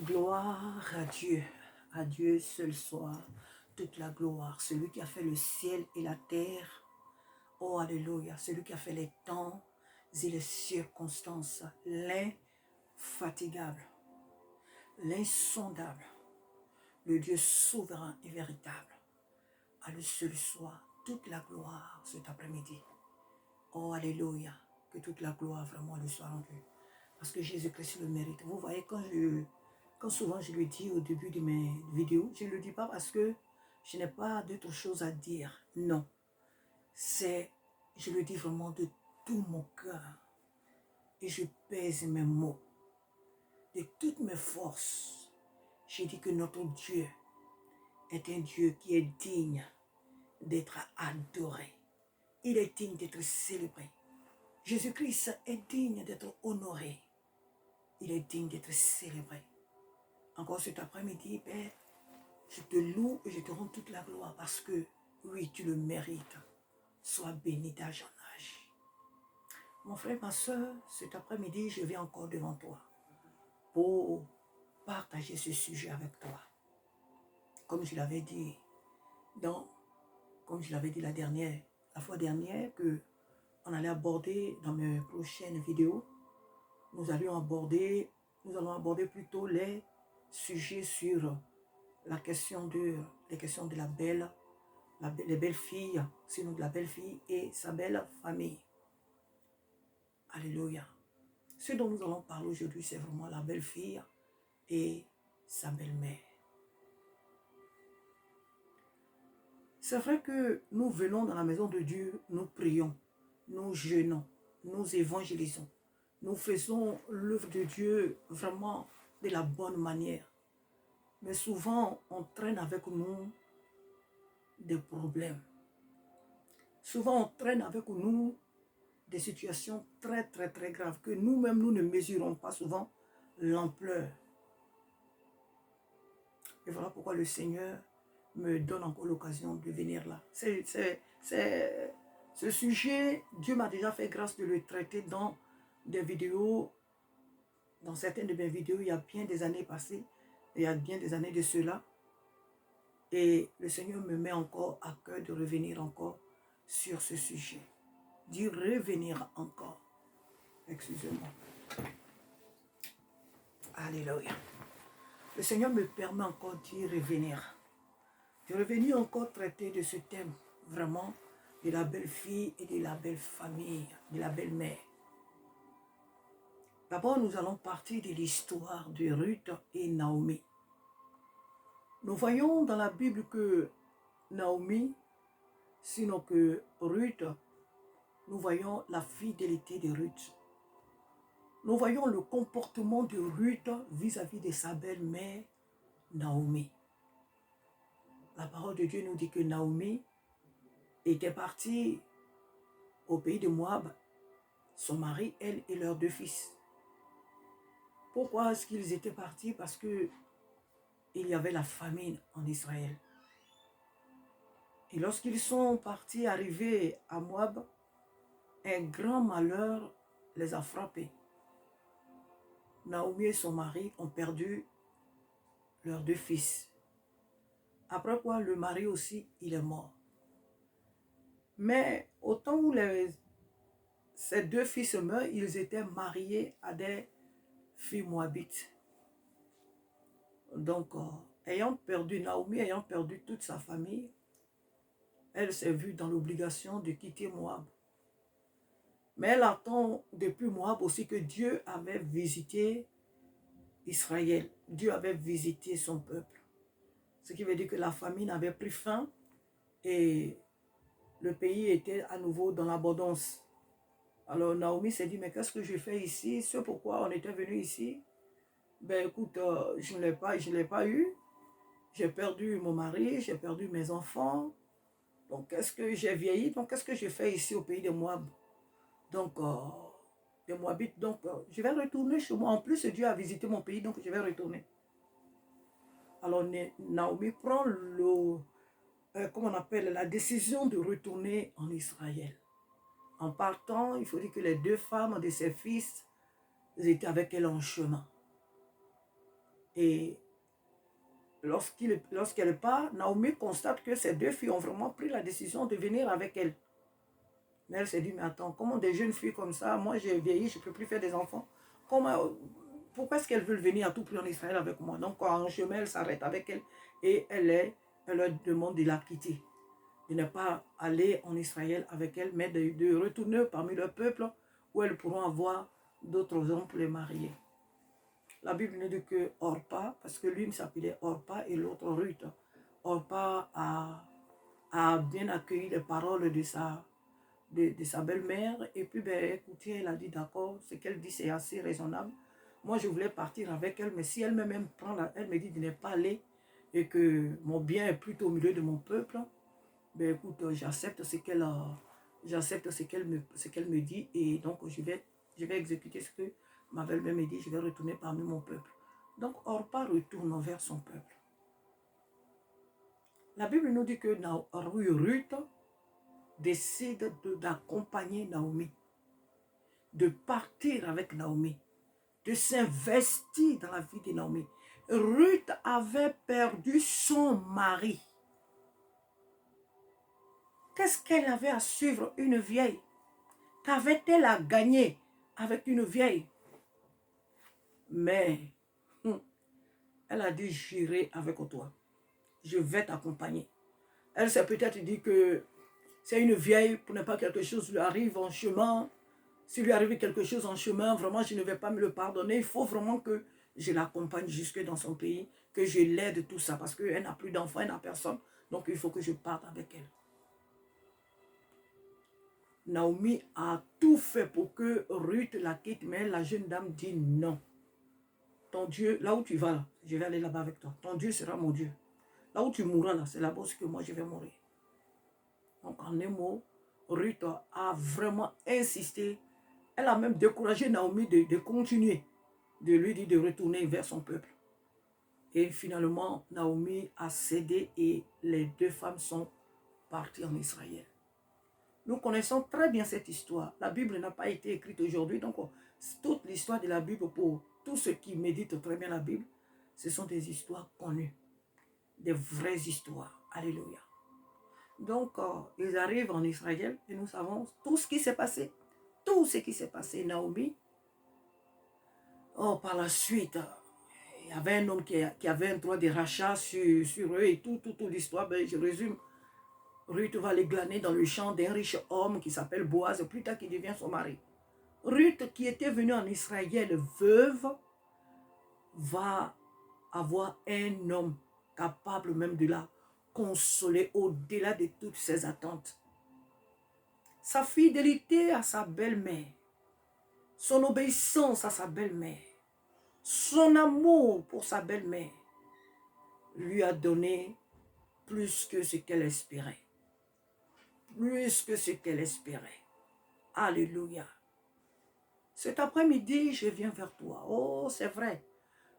Gloire à Dieu seul soit toute la gloire. Celui qui a fait le ciel et la terre. Oh, alléluia. Celui qui a fait les temps et les circonstances. L'infatigable, l'insondable, le Dieu souverain et véritable. À lui seul soit toute la gloire cet après-midi. Oh, alléluia. Que toute la gloire vraiment lui soit rendue. Parce que Jésus-Christ le mérite. Vous voyez, quand souvent je le dis au début de mes vidéos, je ne le dis pas parce que je n'ai pas d'autre chose à dire. Non. Je le dis vraiment de tout mon cœur. Et je pèse mes mots. De toutes mes forces. J'ai dit que notre Dieu est un Dieu qui est digne d'être adoré. Il est digne d'être célébré. Jésus-Christ est digne d'être honoré. Il est digne d'être célébré. Encore cet après-midi, Père, je te loue et je te rends toute la gloire parce que, oui, tu le mérites. Sois béni d'âge en âge. Mon frère, ma soeur, cet après-midi, je viens encore devant toi pour partager ce sujet avec toi. Comme je l'avais dit, la fois dernière, que on allait aborder dans mes prochaines vidéos, nous allons aborder plutôt les sujets sur les questions de les belles filles, sinon de la belle fille et sa belle famille. Alléluia. Ce dont nous allons parler aujourd'hui, c'est vraiment la belle fille et sa belle-mère. C'est vrai que nous venons dans la maison de Dieu, nous prions, nous jeûnons, nous évangélisons. Nous faisons l'œuvre de Dieu vraiment de la bonne manière. Mais souvent, on traîne avec nous des problèmes. Souvent, on traîne avec nous des situations très, très, très graves que nous-mêmes, nous ne mesurons pas souvent l'ampleur. Et voilà pourquoi le Seigneur me donne encore l'occasion de venir là. Ce sujet, Dieu m'a déjà fait grâce de le traiter dans des vidéos, dans certaines de mes vidéos, il y a bien des années passées, il y a bien des années de cela. Et le Seigneur me met encore à cœur de revenir encore sur ce sujet. D'y revenir encore. Excusez-moi. Alléluia. Le Seigneur me permet encore d'y revenir. De revenir encore traiter de ce thème, vraiment, de la belle fille et de la belle famille, de la belle mère. D'abord, nous allons partir de l'histoire de Ruth et Naomi. Nous voyons dans la Bible que Naomi, sinon que Ruth, nous voyons la fidélité de Ruth. Nous voyons le comportement de Ruth vis-à-vis de sa belle-mère, Naomi. La parole de Dieu nous dit que Naomi était partie au pays de Moab, son mari, elle et leurs 2 fils. Pourquoi est-ce qu'ils étaient partis? Parce que il y avait la famine en Israël. Et lorsqu'ils sont partis arriver à Moab, un grand malheur les a frappés. Naomi et son mari ont perdu leurs 2 fils. Après quoi, le mari aussi, il est mort. Mais au temps où ces 2 fils meurent, ils étaient mariés à des filles moabites. Donc, Naomi ayant perdu toute sa famille, elle s'est vue dans l'obligation de quitter Moab. Mais elle attend depuis Moab aussi que Dieu avait visité Israël. Dieu avait visité son peuple. Ce qui veut dire que la famine avait pris fin et le pays était à nouveau dans l'abondance. Alors Naomi s'est dit, mais qu'est-ce que je fais ici? Ce pourquoi on était venu ici? Ben écoute, je ne l'ai pas eu. J'ai perdu mon mari, j'ai perdu mes enfants. Donc qu'est-ce que j'ai vieilli? Donc qu'est-ce que je fais ici au pays de Moab? Donc, des Moabites. Donc, je vais retourner chez moi. En plus, Dieu a visité mon pays, donc je vais retourner. Alors, Naomi prend comment on appelle, la décision de retourner en Israël. En partant, il faut dire que les 2 femmes de ses fils étaient avec elle en chemin. Et lorsqu'elle part, Naomi constate que ces deux filles ont vraiment pris la décision de venir avec elle. Mais elle s'est dit, mais attends, comment des jeunes filles comme ça, moi j'ai vieilli, je ne peux plus faire des enfants. Pourquoi est-ce qu'elles veulent venir à tout prix en Israël avec moi? Donc en chemin, elle s'arrête avec elle et elle leur demande de la quitter, de ne pas aller en Israël avec elle, mais de retourner parmi leur peuple où elles pourront avoir d'autres hommes pour les marier. La Bible nous dit que Orpa, parce que l'une s'appelait Orpa et l'autre Ruth, Orpa a bien accueilli les paroles de sa belle-mère. Et puis, écoutez, elle a dit, d'accord, ce qu'elle dit, c'est assez raisonnable. Moi, je voulais partir avec elle, mais si elle-même elle me dit de ne pas aller et que mon bien est plutôt au milieu de mon peuple, écoute, j'accepte ce qu'elle me dit et donc je vais exécuter ce que ma belle-mère me dit, je vais retourner parmi mon peuple. Donc, Orpa retourne vers son peuple. La Bible nous dit que Ruth décide d'accompagner Naomi, de partir avec Naomi, de s'investir dans la vie de Naomi. Ruth avait perdu son mari. Qu'est-ce qu'elle avait à suivre une vieille? Qu'avait-elle à gagner avec une vieille? Mais elle a dit, j'irai avec toi. Je vais t'accompagner. Elle s'est peut-être dit que c'est une vieille, pour ne pas quelque chose lui arrive en chemin. S'il lui arrive quelque chose en chemin, vraiment, je ne vais pas me le pardonner. Il faut vraiment que je l'accompagne jusque dans son pays, que je l'aide, tout ça, parce qu'elle n'a plus d'enfants, elle n'a personne. Donc, il faut que je parte avec elle. Naomi a tout fait pour que Ruth la quitte, mais la jeune dame dit non. Ton Dieu, là où tu vas, là, je vais aller là-bas avec toi. Ton Dieu sera mon Dieu. Là où tu mourras, là, c'est là-bas que moi je vais mourir. Donc, en un mot, Ruth a vraiment insisté. Elle a même découragé Naomi de continuer, de lui dire de retourner vers son peuple. Et finalement, Naomi a cédé et les deux femmes sont parties en Israël. Nous connaissons très bien cette histoire. La Bible n'a pas été écrite aujourd'hui, donc toute l'histoire de la Bible, pour tous ceux qui méditent très bien la Bible, ce sont des histoires connues, des vraies histoires. Alléluia. Donc, ils arrivent en Israël et nous savons tout ce qui s'est passé. Tout ce qui s'est passé. Naomi, par la suite, il y avait un homme qui avait un droit de rachat sur eux et toute l'histoire, je résume. Ruth va les glaner dans le champ d'un riche homme qui s'appelle Boaz, plus tard qui devient son mari. Ruth, qui était venue en Israël veuve, va avoir un homme capable même de la consoler au-delà de toutes ses attentes. Sa fidélité à sa belle-mère, son obéissance à sa belle-mère, son amour pour sa belle-mère lui a donné plus que ce qu'elle espérait. Plus que ce qu'elle espérait. Alléluia. Cet après-midi, je viens vers toi. Oh, c'est vrai.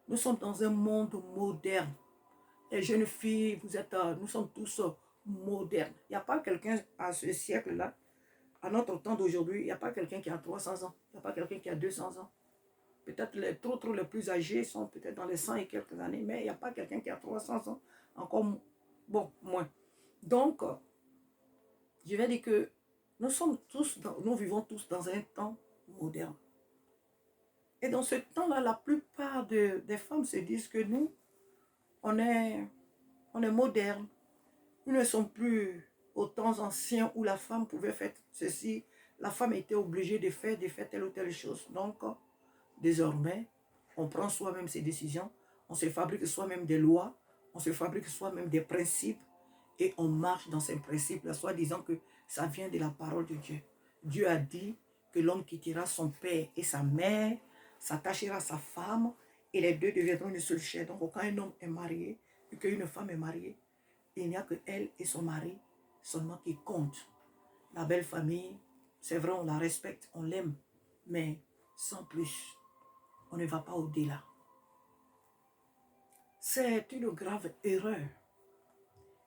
Nous sommes dans un monde moderne. Les jeunes filles, nous sommes tous modernes. Il n'y a pas quelqu'un à ce siècle-là, à notre temps d'aujourd'hui, il n'y a pas quelqu'un qui a 300 ans. Il n'y a pas quelqu'un qui a 200 ans. Peut-être les plus âgés sont peut-être dans les 100 et quelques années, mais il n'y a pas quelqu'un qui a 300 ans. Encore, moins. Donc, je vais dire que nous vivons tous dans un temps moderne. Et dans ce temps-là, la plupart des femmes se disent que nous, on est modernes. Nous ne sommes plus aux temps anciens où la femme pouvait faire ceci. La femme était obligée de faire telle ou telle chose. Donc, désormais, on prend soi-même ses décisions. On se fabrique soi-même des lois. On se fabrique soi-même des principes. Et on marche dans ces principes-là, soit disant que ça vient de la parole de Dieu. Dieu a dit que l'homme quittera son père et sa mère, s'attachera à sa femme, et les deux deviendront une seule chair. Donc, quand un homme est marié, et qu'une femme est mariée, il n'y a que elle et son mari seulement qui comptent. La belle famille, c'est vrai, on la respecte, on l'aime, mais sans plus, on ne va pas au-delà. C'est une grave erreur.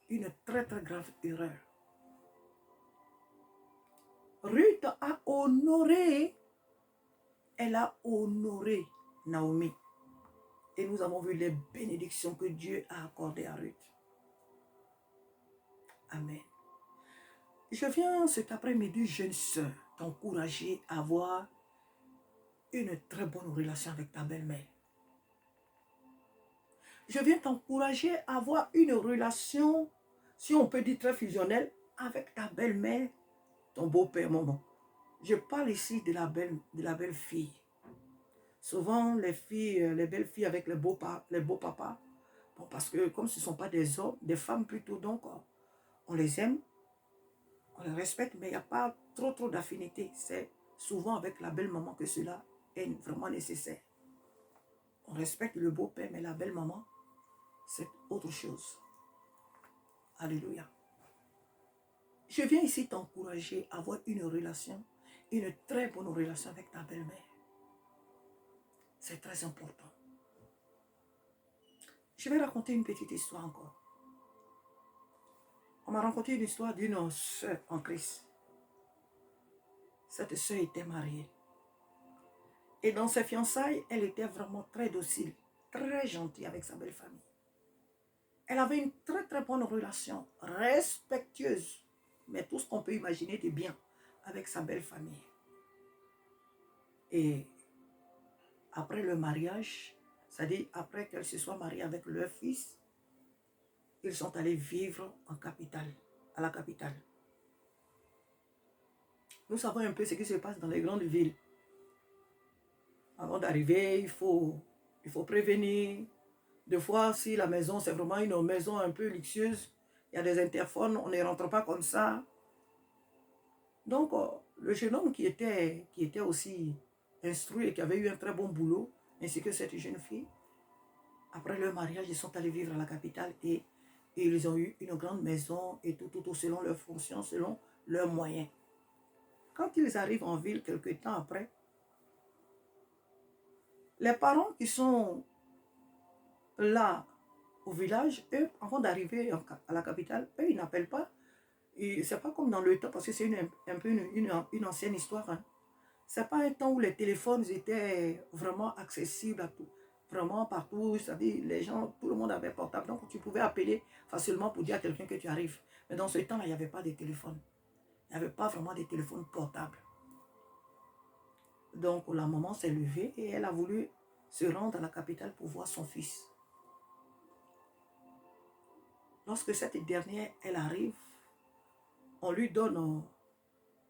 Une très très grave erreur. Ruth a honoré, elle a honoré Naomi. Et nous avons vu les bénédictions que Dieu a accordées à Ruth. Amen. Je viens cet après-midi, jeune sœur, t'encourager à avoir une très bonne relation avec ta belle-mère. Je viens t'encourager à avoir une relation, si on peut dire très fusionnelle, avec ta belle-mère, ton beau-père, maman. Je parle ici de la belle-fille. Souvent, les filles, les belles filles avec les beaux papas, bon, parce que comme ce ne sont pas des hommes, des femmes plutôt, donc on les aime, on les respecte, mais il n'y a pas trop d'affinité. C'est souvent avec la belle-maman que cela est vraiment nécessaire. On respecte le beau-père, mais la belle-maman, c'est autre chose. Alléluia. Je viens ici t'encourager à avoir une relation, une très bonne relation avec ta belle-mère. C'est très important. Je vais raconter une petite histoire encore. On m'a raconté une histoire d'une sœur en Christ. Cette sœur était mariée. Et dans ses fiançailles, elle était vraiment très docile, très gentille avec sa belle famille. Elle avait une très bonne relation, respectueuse, mais tout ce qu'on peut imaginer de bien avec sa belle famille. Et après le mariage, c'est-à-dire après qu'elle se soit mariée avec leur fils, ils sont allés vivre en capitale, à la capitale. Nous savons un peu ce qui se passe dans les grandes villes. Avant d'arriver, il faut prévenir. Des fois, si la maison, c'est vraiment une maison un peu luxueuse, il y a des interphones, on ne rentre pas comme ça. Donc, le jeune homme qui était aussi instruit et qui avait eu un très bon boulot, ainsi que cette jeune fille, après leur mariage, ils sont allés vivre à la capitale et ils ont eu une grande maison et tout selon leurs fonctions, selon leurs moyens. Quand ils arrivent en ville, quelque temps après, les parents qui sont là au village, eux, avant d'arriver à la capitale, eux, ils n'appellent pas. Et c'est pas comme dans le temps, parce que c'est un peu une ancienne histoire. Hein. C'est pas un temps où les téléphones étaient vraiment accessibles à tout, vraiment partout. C'est-à-dire, les gens, tout le monde avait portable. Donc, tu pouvais appeler facilement pour dire à quelqu'un que tu arrives. Mais dans ce temps-là, il n'y avait pas de téléphone. Il n'y avait pas vraiment de téléphone portable. Donc, la maman s'est levée et elle a voulu se rendre à la capitale pour voir son fils. Lorsque cette dernière, elle arrive, on lui donne,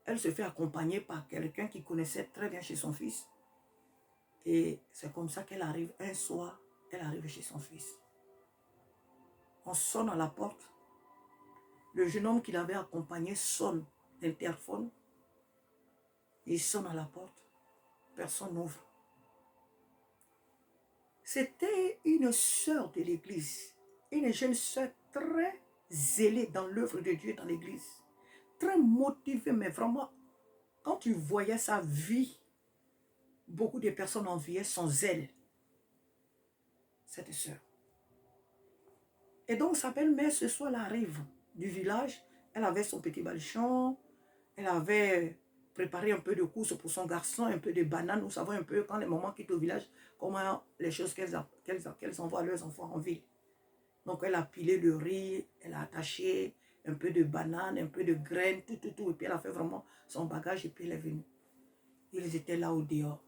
elle se fait accompagner par quelqu'un qui connaissait très bien chez son fils. Et c'est comme ça qu'elle arrive un soir, elle arrive chez son fils. On sonne à la porte. Le jeune homme qui l'avait accompagné sonne l'interphone. Il sonne à la porte. Personne n'ouvre. C'était une sœur de l'église, une jeune sœur très zélée dans l'œuvre de Dieu dans l'église, très motivée, mais vraiment, quand tu voyais sa vie, beaucoup de personnes enviaient son zèle, cette sœur. Et donc, sa belle-mère, ce soir-là, arrive du village, elle avait son petit balchon, elle avait préparé un peu de courses pour son garçon, un peu de bananes. Nous savons un peu, quand les mamans quittent au village, comment les choses qu'elles envoient à leurs enfants en ville. Donc, elle a pilé le riz, elle a attaché un peu de bananes, un peu de graines, tout. Et puis, elle a fait vraiment son bagage et puis elle est venue. Ils étaient là au dehors.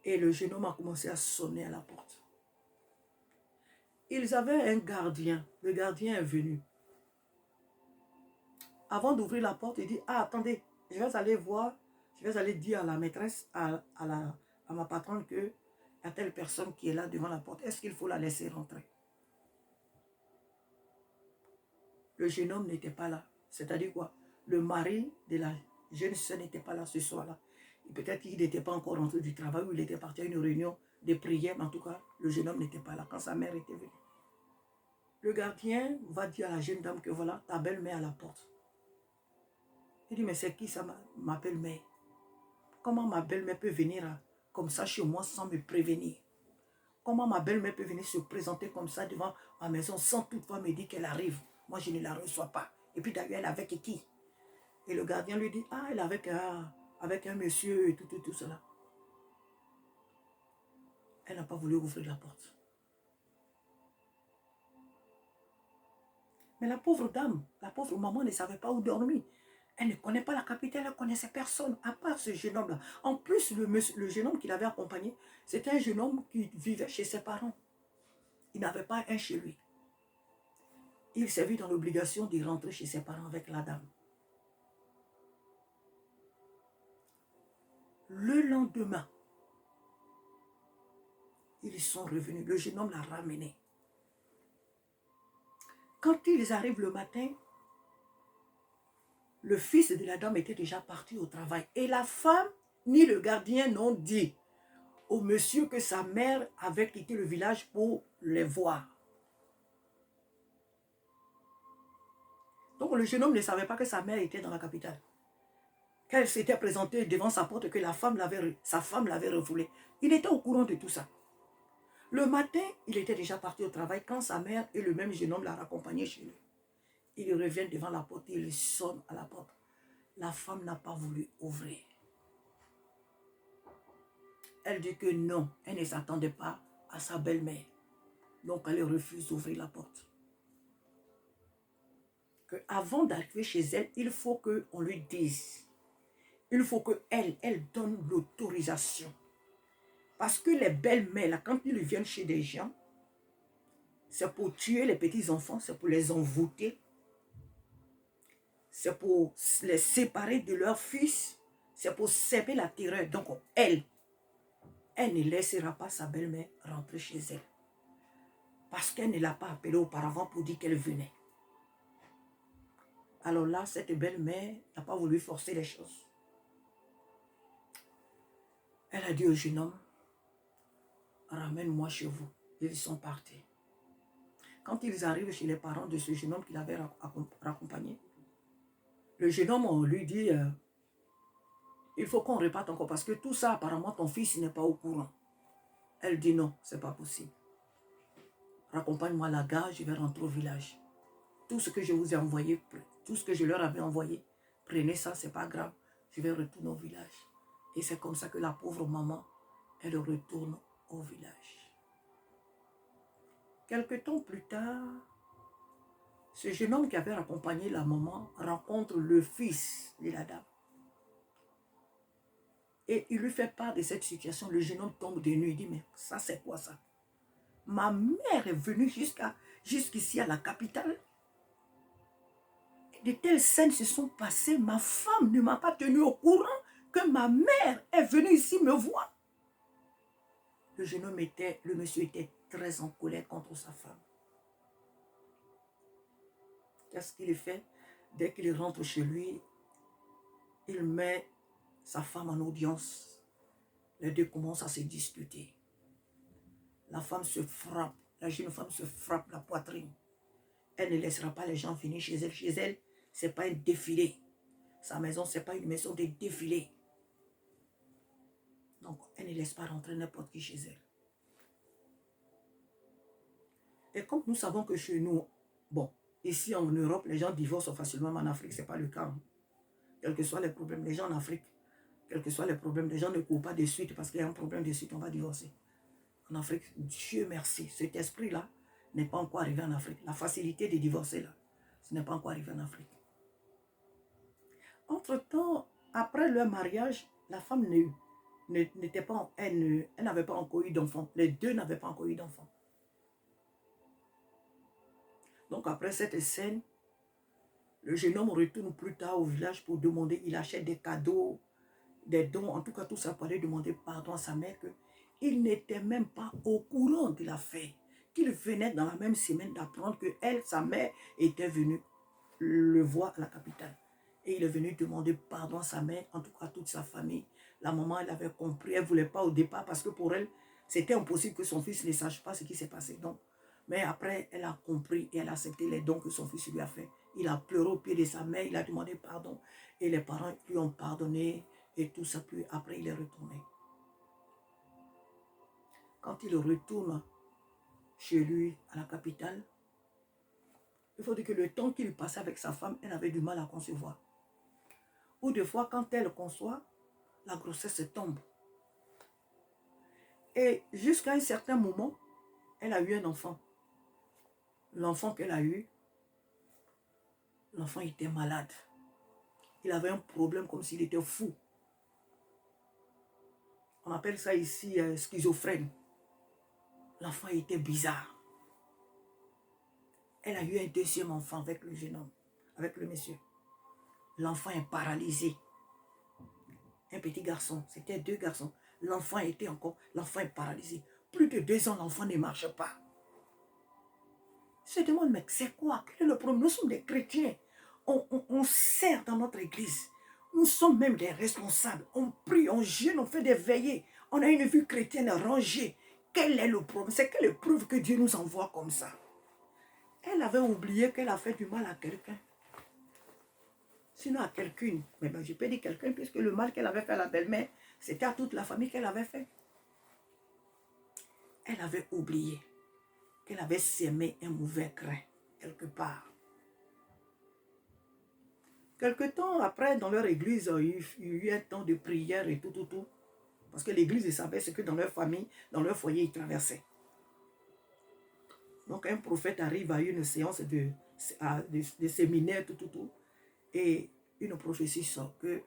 Et le jeune homme a commencé à sonner à la porte. Ils avaient un gardien. Le gardien est venu. Avant d'ouvrir la porte, il dit, ah, attendez, je vais aller voir, je vais aller dire à la maîtresse, à ma patronne que y a telle personne qui est là devant la porte. Est-ce qu'il faut la laisser rentrer? Le jeune homme n'était pas là. C'est-à-dire quoi? Le mari de la jeune sœur n'était pas là ce soir-là. Peut-être qu'il n'était pas encore rentré du travail ou il était parti à une réunion de prière, mais en tout cas, le jeune homme n'était pas là quand sa mère était venue. Le gardien va dire à la jeune dame que voilà, ta belle-mère à la porte. Il dit, mais c'est qui ça, ma belle-mère? Comment ma belle-mère peut venir comme ça chez moi sans me prévenir? Comment ma belle-mère peut venir se présenter comme ça devant ma maison sans toutefois me dire qu'elle arrive? Moi, je ne la reçois pas. Et puis d'ailleurs, elle est avec qui? Et le gardien lui dit, ah, elle est avec un monsieur et tout cela. Elle n'a pas voulu ouvrir la porte. Mais la pauvre dame, la pauvre maman ne savait pas où dormir. Elle ne connaît pas la capitale, elle ne connaissait personne, à part ce jeune homme-là. En plus, le jeune homme qui l'avait accompagné, c'était un jeune homme qui vivait chez ses parents. Il n'avait pas un chez lui. Il s'est vu dans l'obligation d'y rentrer chez ses parents avec la dame. Le lendemain, ils sont revenus. Le jeune homme l'a ramené. Quand ils arrivent le matin, le fils de la dame était déjà parti au travail. Et la femme ni le gardien n'ont dit au monsieur que sa mère avait quitté le village pour les voir. Donc le jeune homme ne savait pas que sa mère était dans la capitale. Qu'elle s'était présentée devant sa porte, que sa femme l'avait refoulée. Il était au courant de tout ça. Le matin, il était déjà parti au travail quand sa mère et le même jeune homme l'ont raccompagné chez lui. Il revient devant la porte et il sonne à la porte. La femme n'a pas voulu ouvrir. Elle dit que non, elle ne s'attendait pas à sa belle-mère. Donc elle refuse d'ouvrir la porte. Avant d'arriver chez elle, il faut qu'on lui dise. Il faut qu'elle donne l'autorisation. Parce que les belles-mères, là, quand ils viennent chez des gens, c'est pour tuer les petits-enfants, c'est pour les envoûter, c'est pour les séparer de leur fils, c'est pour semer la terreur. Donc elle ne laissera pas sa belle-mère rentrer chez elle. Parce qu'elle ne l'a pas appelée auparavant pour dire qu'elle venait. Alors là, cette belle-mère n'a pas voulu forcer les choses. Elle a dit au jeune homme, ramène-moi chez vous. Ils sont partis. Quand ils arrivent chez les parents de ce jeune homme qu'il avait raccompagné, le jeune homme, on lui dit, il faut qu'on réparte encore parce que tout ça, apparemment, ton fils n'est pas au courant. Elle dit non, c'est pas possible. Raccompagne-moi à la gare, je vais rentrer au village. Tout ce que je vous ai envoyé, tout ce que je leur avais envoyé, prenez ça, c'est pas grave, je vais retourner au village. Et c'est comme ça que la pauvre maman, elle retourne au village. Quelque temps plus tard, ce jeune homme qui avait accompagné la maman rencontre le fils de la dame. Et il lui fait part de cette situation. Le jeune homme tombe de nuit. Il dit, mais ça c'est quoi ça? Ma mère est venue jusqu'ici à la capitale. De telles scènes se sont passées. Ma femme ne m'a pas tenu au courant que ma mère est venue ici me voir. Le jeune homme le monsieur était très en colère contre sa femme. Qu'est-ce qu'il fait? Dès qu'il rentre chez lui, il met sa femme en audience. Les deux commencent à se disputer. La femme se frappe, la jeune femme se frappe la poitrine. Elle ne laissera pas les gens venir chez elle. Chez elle, ce n'est pas un défilé. Sa maison, ce n'est pas une maison de défilé. Donc, elle ne laisse pas rentrer n'importe qui chez elle. Et comme nous savons que chez nous, bon, ici en Europe, les gens divorcent facilement, mais en Afrique, ce n'est pas le cas. Quels que soient les problèmes, les gens en Afrique, quels que soient les problèmes, les gens ne courent pas de suite parce qu'il y a un problème de suite, on va divorcer. En Afrique, Dieu merci, cet esprit-là n'est pas encore arrivé en Afrique. La facilité de divorcer, là, ce n'est pas encore arrivé en Afrique. Entre-temps, après leur mariage, la femme n'était pas, elle n'avait pas encore eu d'enfant. Les deux n'avaient pas encore eu d'enfant. Donc après cette scène, le jeune homme retourne plus tard au village pour demander, il achète des cadeaux, des dons, en tout cas tout ça pour aller demander pardon à sa mère qu'il n'était même pas au courant de l'affaire, qu'il venait dans la même semaine d'apprendre que elle, sa mère, était venue le voir à la capitale. Et il est venu demander pardon à sa mère, en tout cas à toute sa famille. La maman, elle avait compris, elle ne voulait pas au départ parce que pour elle, c'était impossible que son fils ne sache pas ce qui s'est passé. Donc, mais après, elle a compris et elle a accepté les dons que son fils lui a fait. Il a pleuré au pied de sa mère, il a demandé pardon. Et les parents lui ont pardonné et tout ça. Puis après, il est retourné. Quand il retourne chez lui, à la capitale, il faut dire que le temps qu'il passait avec sa femme, elle avait du mal à concevoir. Ou des fois, quand elle conçoit, la grossesse tombe. Et jusqu'à un certain moment, elle a eu un enfant. L'enfant qu'elle a eu, l'enfant était malade. Il avait un problème comme s'il était fou. On appelle ça ici schizophrène. L'enfant était bizarre. Elle a eu un deuxième enfant avec le jeune homme, avec le monsieur. L'enfant est paralysé. Un petit garçon, c'était 2 garçons. L'enfant est paralysé. Plus de 2 ans, l'enfant ne marche pas. Je me demande, mais c'est quoi? Quel est le problème? Nous sommes des chrétiens. On sert dans notre église. Nous sommes même des responsables. On prie, on jeûne, on fait des veillées. On a une vie chrétienne rangée. Quel est le problème? C'est quelle preuve que Dieu nous envoie comme ça? Elle avait oublié qu'elle a fait du mal à quelqu'un. Sinon à quelqu'une. Mais ben, je peux dire quelqu'un puisque le mal qu'elle avait fait à la belle-mère, c'était à toute la famille qu'elle avait fait. Elle avait oublié qu'elle avait sémé un mauvais grain quelque part. Quelque temps après, dans leur église, il y a eu un temps de prière et tout. Parce que l'église savait ce que dans leur famille, dans leur foyer, ils traversaient. Donc un prophète arrive à une séance de séminaire, tout. Et une prophétie sort que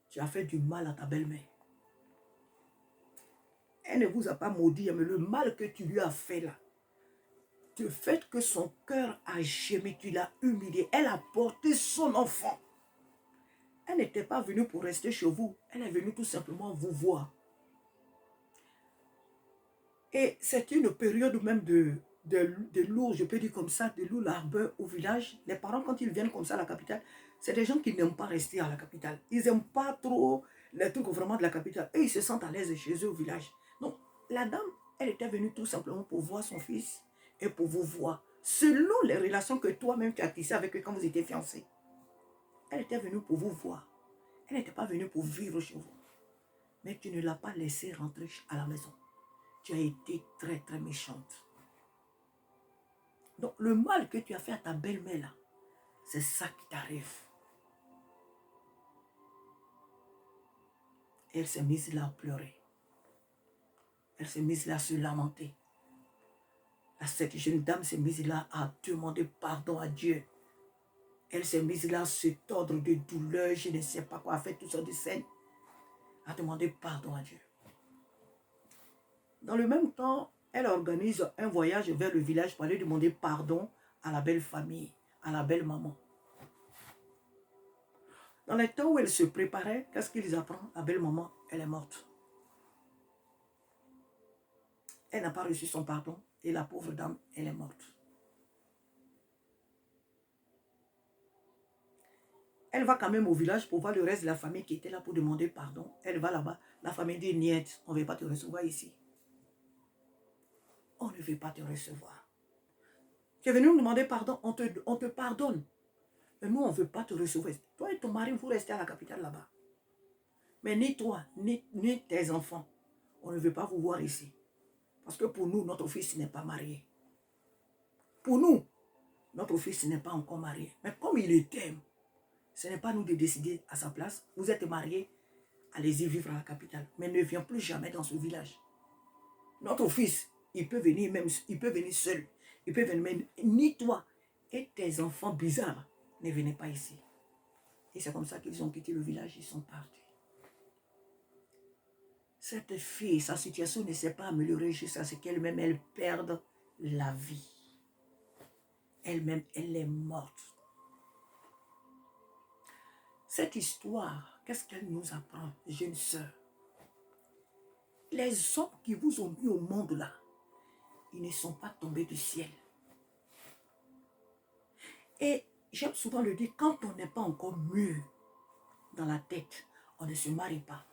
tu as fait du mal à ta belle-mère. Elle ne vous a pas maudit, mais le mal que tu lui as fait là, le fait que son cœur a gémi, tu l'as humilié, elle a porté son enfant. Elle n'était pas venue pour rester chez vous, elle est venue tout simplement vous voir. Et c'est une période même de lourd, je peux dire comme ça, de lourd l'arbeur au village. Les parents, quand ils viennent comme ça à la capitale, c'est des gens qui n'aiment pas rester à la capitale. Ils n'aiment pas trop les trucs vraiment de la capitale. Et ils se sentent à l'aise chez eux au village. Donc, la dame, elle était venue tout simplement pour voir son fils et pour vous voir. Selon les relations que toi-même tu as tissées avec eux quand vous étiez fiancés. Elle était venue pour vous voir. Elle n'était pas venue pour vivre chez vous. Mais tu ne l'as pas laissée rentrer à la maison. Tu as été très, très méchante. Donc, le mal que tu as fait à ta belle-mère là, c'est ça qui t'arrive. Elle s'est mise là à pleurer. Elle s'est mise là à se lamenter. Cette jeune dame s'est mise là à demander pardon à Dieu. Elle s'est mise là à se tordre de douleur, je ne sais pas quoi, à faire toutes sortes de scènes, à demander pardon à Dieu. Dans le même temps, elle organise un voyage vers le village pour aller demander pardon à la belle famille, à la belle maman. Dans les temps où elle se préparait, qu'est-ce qu'ils apprennent? La belle maman, elle est morte. Elle n'a pas reçu son pardon et la pauvre dame, elle est morte. Elle va quand même au village pour voir le reste de la famille qui était là pour demander pardon. Elle va là-bas. La famille dit, niet, on ne veut pas te recevoir ici. On ne veut pas te recevoir. Tu es venu nous demander pardon, on te pardonne. Mais nous, on ne veut pas te recevoir. Toi et ton mari, vous restez à la capitale là-bas. Mais ni toi, ni tes enfants, on ne veut pas vous voir ici. Parce que pour nous, notre fils n'est pas marié. Pour nous, notre fils n'est pas encore marié. Mais comme il t'aime, ce n'est pas nous de décider à sa place. Vous êtes mariés, allez-y vivre à la capitale. Mais ne viens plus jamais dans ce village. Notre fils, il peut venir même, il peut venir seul. Il peut venir même, ni toi et tes enfants bizarres ne venez pas ici. Et c'est comme ça qu'ils ont quitté le village, ils sont partis. Cette fille, sa situation ne s'est pas améliorée jusqu'à ce qu'elle-même, elle perde la vie. Elle-même, elle est morte. Cette histoire, qu'est-ce qu'elle nous apprend, jeune sœur? Les hommes qui vous ont mis au monde là, ils ne sont pas tombés du ciel. Et j'aime souvent le dire, quand on n'est pas encore mûr dans la tête, on ne se marie pas.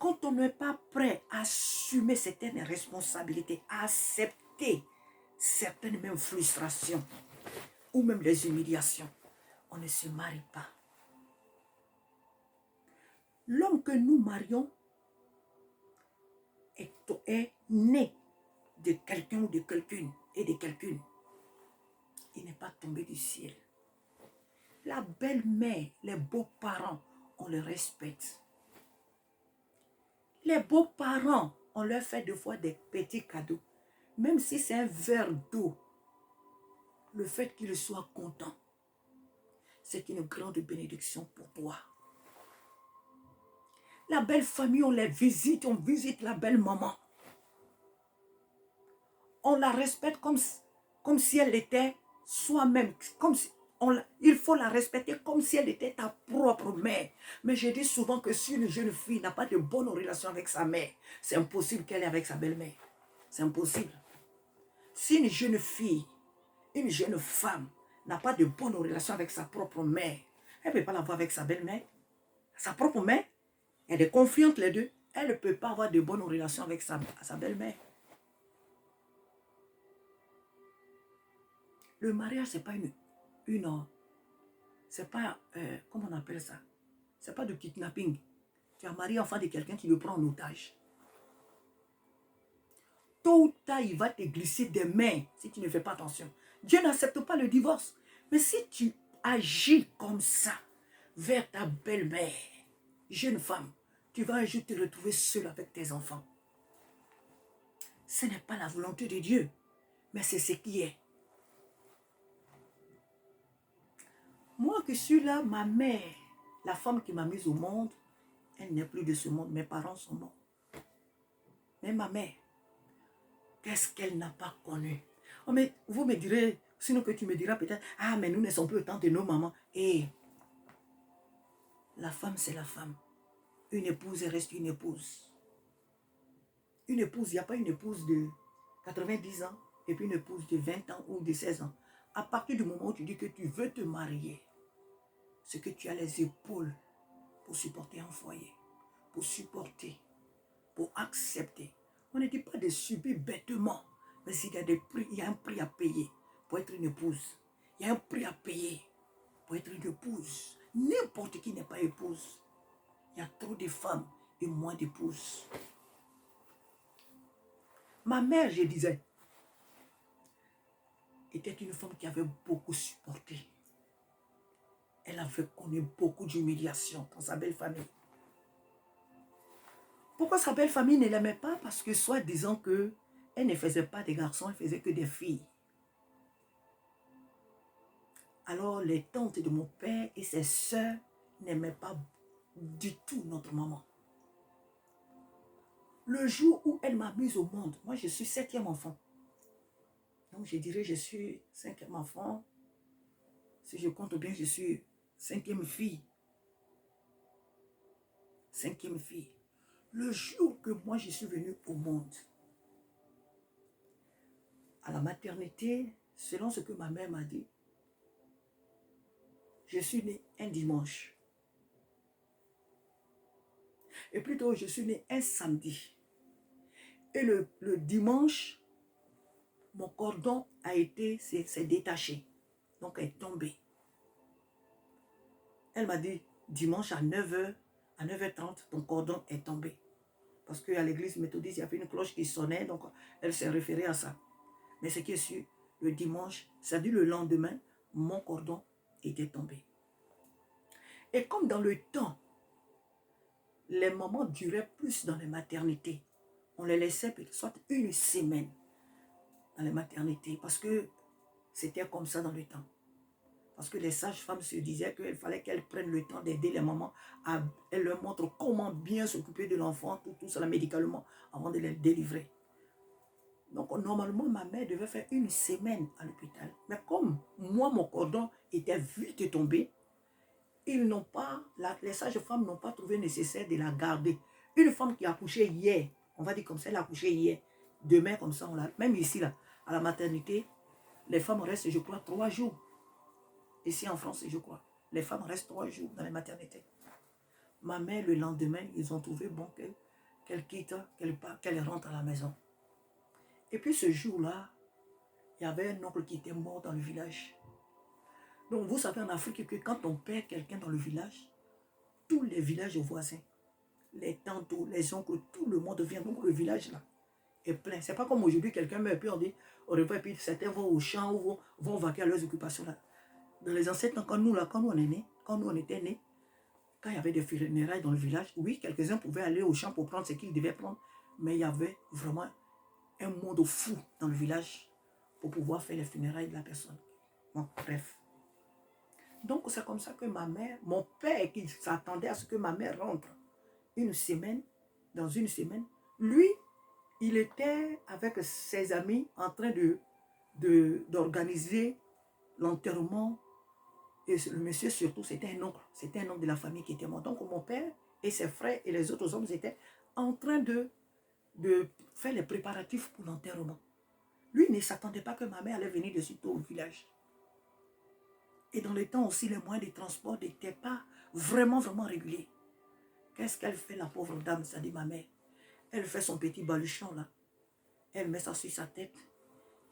Quand on n'est pas prêt à assumer certaines responsabilités, à accepter certaines même frustrations ou même les humiliations, on ne se marie pas. L'homme que nous marions est né de quelqu'un ou de quelqu'une et de quelqu'une. Il n'est pas tombé du ciel. La belle-mère, les beaux-parents, on les respecte. Les beaux-parents, on leur fait des fois des petits cadeaux. Même si c'est un verre d'eau, le fait qu'ils soient contents, c'est une grande bénédiction pour toi. La belle famille, on les visite, on visite la belle maman. On la respecte comme si elle était soi-même, il faut la respecter comme si elle était ta propre mère. Mais je dis souvent que si une jeune fille n'a pas de bonne relation avec sa mère, c'est impossible qu'elle ait avec sa belle-mère. C'est impossible. Si une jeune fille, une jeune femme n'a pas de bonne relation avec sa propre mère, elle ne peut pas l'avoir avec sa belle-mère. Sa propre mère, il y a des conflits entre les deux. Elle ne peut pas avoir de bonnes relations avec sa belle-mère. Le mariage, ce n'est pas c'est pas, comment on appelle ça? Ce n'est pas du kidnapping. Tu as marié enfant de quelqu'un qui le prend en otage. Tôt ou tard, il va te glisser des mains si tu ne fais pas attention. Dieu n'accepte pas le divorce. Mais si tu agis comme ça vers ta belle-mère, jeune femme, tu vas un jour te retrouver seule avec tes enfants. Ce n'est pas la volonté de Dieu, mais c'est ce qui est. Moi qui suis là, ma mère, la femme qui m'a mise au monde, elle n'est plus de ce monde. Mes parents sont morts. Mais ma mère, qu'est-ce qu'elle n'a pas connu? Oh, mais vous me direz, sinon que tu me diras peut-être, ah, mais nous ne sommes plus autant de nos mamans. Et la femme, c'est la femme. Une épouse, elle reste une épouse. Une épouse, il n'y a pas une épouse de 90 ans et puis une épouse de 20 ans ou de 16 ans. À partir du moment où tu dis que tu veux te marier, c'est que tu as les épaules pour supporter un foyer, pour supporter, pour accepter. On ne dit pas de subir bêtement, mais il y a des prix, il y a un prix à payer pour être une épouse. Il y a un prix à payer pour être une épouse. N'importe qui n'est pas épouse. Il y a trop de femmes et moins d'épouses. Ma mère, je disais, était une femme qui avait beaucoup supporté. Elle avait connu beaucoup d'humiliation dans sa belle famille. Pourquoi sa belle famille ne l'aimait pas? Parce que soi-disant que elle ne faisait pas des garçons, elle faisait que des filles. Alors les tantes de mon père et ses sœurs n'aimaient pas du tout notre maman. Le jour où elle m'a mise au monde, moi je suis 7e enfant. Donc je dirais je suis 5e enfant. Si je compte bien, je suis 5e fille. 5e fille. Le jour que moi je suis venue au monde, à la maternité, selon ce que ma mère m'a dit, je suis née un dimanche. Et plutôt, je suis née un samedi. Et le dimanche, mon cordon s'est détaché. Donc, elle est tombée. Elle m'a dit, dimanche à 9h, à 9h30, ton cordon est tombé. Parce qu'à l'église méthodiste, il y avait une cloche qui sonnait, donc elle s'est référée à ça. Mais ce qui est sûr, le dimanche, ça dit le lendemain, mon cordon était tombé. Et comme dans le temps, les mamans duraient plus dans les maternités, on les laissait soit une semaine dans les maternités, parce que c'était comme ça dans le temps. Parce que les sages-femmes se disaient qu'il fallait qu'elles prennent le temps d'aider les mamans. Elles leur montrent comment bien s'occuper de l'enfant, tout cela médicalement, avant de les délivrer. Donc, normalement, ma mère devait faire une semaine à l'hôpital. Mais comme moi, mon cordon était vite tombé, les sages-femmes n'ont pas trouvé nécessaire de la garder. Une femme qui a accouché hier, on va dire comme ça, elle a accouché hier. Demain, comme ça, même ici, là, à la maternité, les femmes restent, je crois, 3 jours. Ici en France, je crois. Les femmes restent 3 jours dans les maternités. Ma mère, le lendemain, ils ont trouvé bon qu'elle quitte, qu'elle rentre à la maison. Et puis ce jour-là, il y avait un oncle qui était mort dans le village. Donc vous savez en Afrique que quand on perd quelqu'un dans le village, tous les villages voisins, les tantes, les oncles, tout le monde vient. Donc le village là est plein. C'est pas comme aujourd'hui, quelqu'un meurt, puis on dit, au revoir, et puis certains vont au champ ou vont vaquer à leurs occupations là. Dans les ancêtres, quand nous on est nés, quand nous on était nés, Quand il y avait des funérailles dans le village, oui, quelques-uns pouvaient aller au champ pour prendre ce qu'ils devaient prendre, mais il y avait vraiment un monde fou dans le village pour pouvoir faire les funérailles de la personne. Bon, bref. Donc, c'est comme ça que ma mère, mon père qui s'attendait à ce que ma mère rentre dans une semaine, lui, il était avec ses amis en train d'organiser l'enterrement. Et le monsieur surtout, c'était un oncle de la famille qui était mort. Donc mon père et ses frères et les autres hommes étaient en train de faire les préparatifs pour l'enterrement. Lui ne s'attendait pas que ma mère allait venir de suite au village. Et dans le temps aussi, les moyens de transport n'étaient pas vraiment réguliers. Qu'est-ce qu'elle fait, la pauvre dame, ça dit ma mère? Elle fait son petit baluchon là. Elle met ça sur sa tête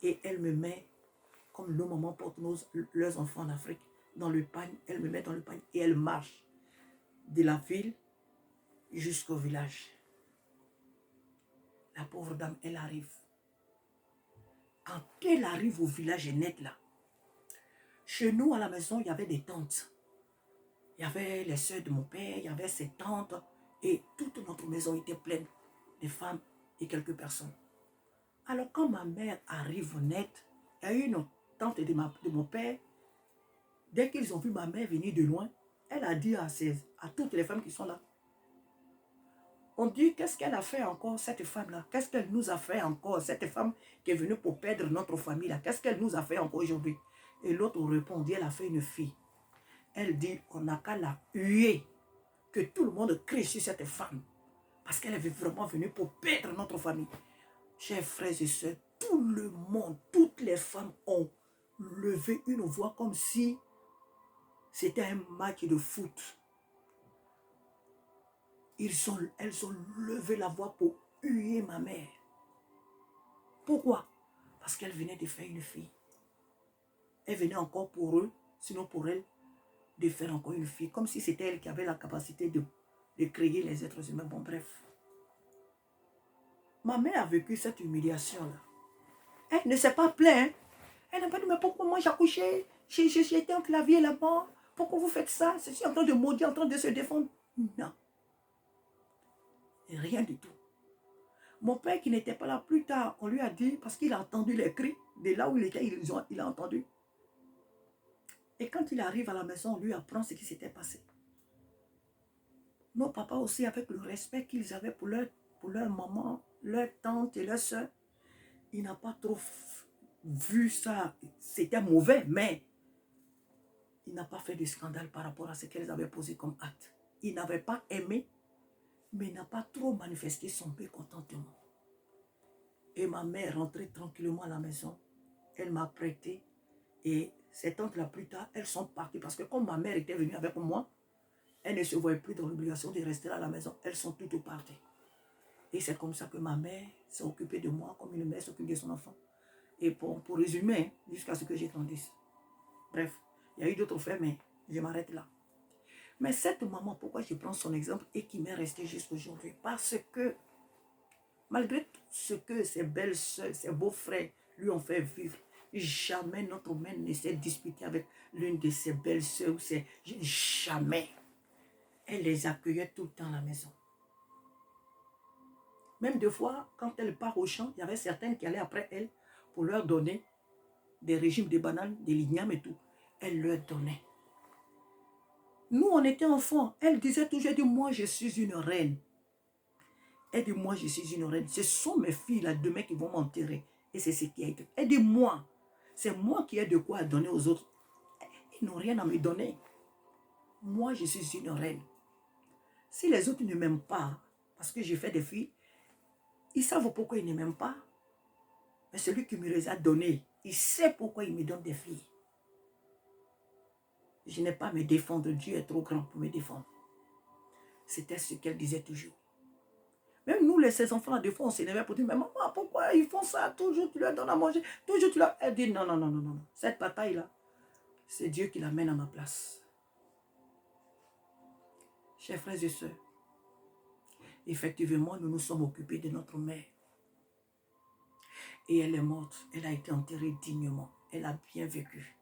et elle me met, comme nos mamans portent leurs enfants en Afrique, dans le pagne. Elle me met dans le pagne et elle marche de la ville jusqu'au village. La pauvre dame, elle arrive. Quand elle arrive au village net là, chez nous à la maison, il y avait des tantes. Il y avait les soeurs de mon père, il y avait ses tantes. Et toute notre maison était pleine de femmes et quelques personnes. Alors quand ma mère arrive net, il y a eu une tante de mon père. Dès qu'ils ont vu ma mère venir de loin, elle a dit à toutes les femmes qui sont là, on dit, qu'est-ce qu'elle a fait encore, cette femme-là? Qu'est-ce qu'elle nous a fait encore, cette femme qui est venue pour perdre notre famille-là? Qu'est-ce qu'elle nous a fait encore aujourd'hui? Et l'autre répondit, elle a fait une fille. Elle dit, on n'a qu'à la huer, que tout le monde crie sur cette femme, parce qu'elle est vraiment venue pour perdre notre famille. Chers frères et sœurs, tout le monde, toutes les femmes ont levé une voix comme si c'était un match de foot. Elles ont levé la voix pour huer ma mère. Pourquoi? Parce qu'elle venait de faire une fille. Elle venait encore pour eux, sinon pour elle, de faire encore une fille. Comme si c'était elle qui avait la capacité de créer les êtres humains. Bon, bref. Ma mère a vécu cette humiliation-là. Elle ne s'est pas plainte. Elle n'a pas dit, mais pourquoi moi j'ai accouché? J'étais entre la vie et la mort. Pourquoi vous faites ça? Je suis en train de maudire, en train de se défendre. Non. Rien du tout. Mon père qui n'était pas là plus tard, on lui a dit, parce qu'il a entendu les cris, de là où il était, il a entendu. Et quand il arrive à la maison, on lui apprend ce qui s'était passé. Nos papas aussi, avec le respect qu'ils avaient pour leur maman, leur tante et leur soeur, il n'a pas trop vu ça. C'était mauvais, mais il n'a pas fait de scandale par rapport à ce qu'elles avaient posé comme acte. Il n'avait pas aimé, mais il n'a pas trop manifesté son mécontentement. Et ma mère rentrait tranquillement à la maison. Elle m'a prêté. Et ces tantes-là, plus tard, elles sont parties. Parce que comme ma mère était venue avec moi, elle ne se voyait plus dans l'obligation de rester à la maison. Elles sont toutes parties. Et c'est comme ça que ma mère s'est occupée de moi, comme une mère s'occupe de son enfant. Et pour résumer, jusqu'à ce que j'ai grandisse. Bref, il y a eu d'autres faits, mais je m'arrête là. Mais cette maman, pourquoi je prends son exemple et qui m'est resté jusqu'à aujourd'hui? Parce que, malgré tout ce que ses belles soeurs, ses beaux-frères lui ont fait vivre, jamais notre mère ne s'est disputée avec l'une de ses belles soeurs. Jamais. Elle les accueillait tout le temps à la maison. Même des fois, quand elle part au champ, il y avait certaines qui allaient après elle pour leur donner des régimes de bananes, des lignames et tout. Elle leur donnait. Nous, on était enfants. Elle disait toujours, elle dit, moi, je suis une reine. Elle dit, moi, je suis une reine. Ce sont mes filles là demain qui vont m'enterrer. Et c'est ce qui a été. Elle dit, moi, c'est moi qui ai de quoi donner aux autres. Ils n'ont rien à me donner. Moi, je suis une reine. Si les autres ne m'aiment pas, parce que j'ai fait des filles, ils savent pourquoi ils ne m'aiment pas. Mais celui qui me les a données, il sait pourquoi il me donne des filles. Je n'ai pas à me défendre. Dieu est trop grand pour me défendre. C'était ce qu'elle disait toujours. Même nous, ces enfants-là, des fois, on s'énervait pour dire, mais maman, pourquoi ils font ça? Toujours, tu leur donnes à manger. Toujours, tu leur... Elle dit, non, non, non, non, non. Cette bataille-là, c'est Dieu qui l'amène à ma place. Chers frères et sœurs, effectivement, nous nous sommes occupés de notre mère. Et elle est morte. Elle a été enterrée dignement. Elle a bien vécu.